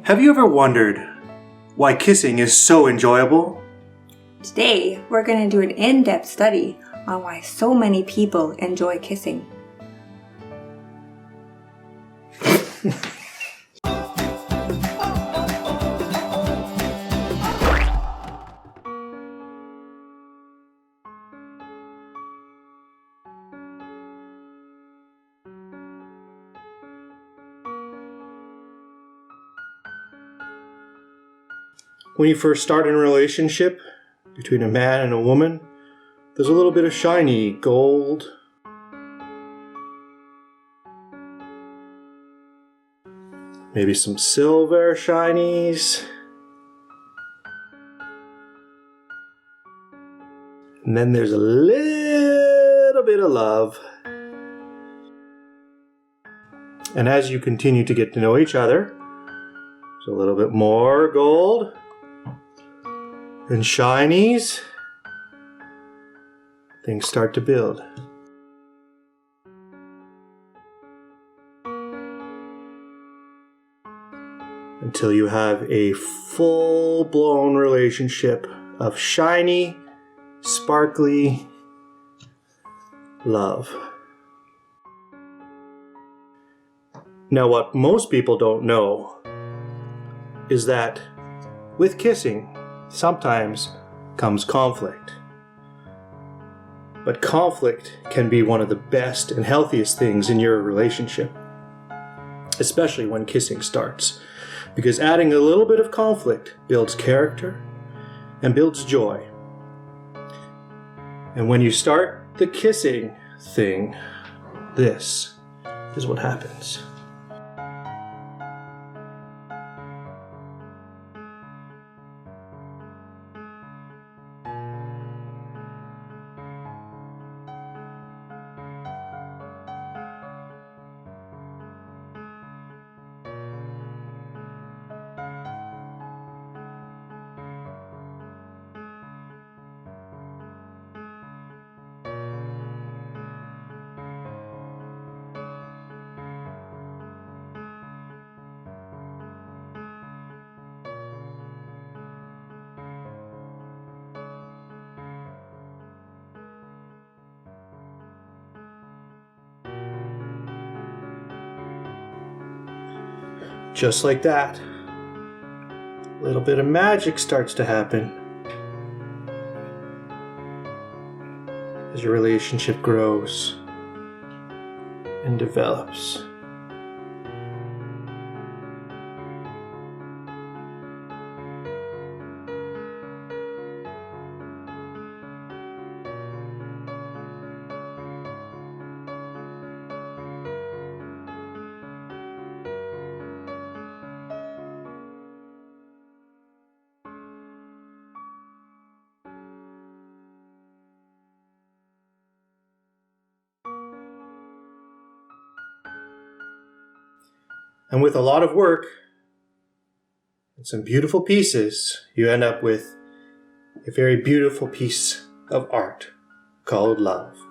Have you ever wondered why kissing is so enjoyable? Today, we're going to do an in-depth study on why so many people enjoy kissing. When you first start in a relationship between a man and a woman, there's a little bit of shiny gold, maybe some silver shinies, and then there's a little bit of love. And as you continue to get to know each other, there's a little bit more gold and shinies. Things start to build. Until you have a full-blown relationship of shiny, sparkly love. Now, what most people don't know is that with kissing, sometimes comes conflict. But conflict can be one of the best and healthiest things in your relationship, especially when kissing starts, because adding a little bit of conflict builds character and builds joy. And when you start the kissing thing, this is what happens. Just like that, a little bit of magic starts to happen as your relationship grows and develops. And with a lot of work and some beautiful pieces, you end up with a very beautiful piece of art called love.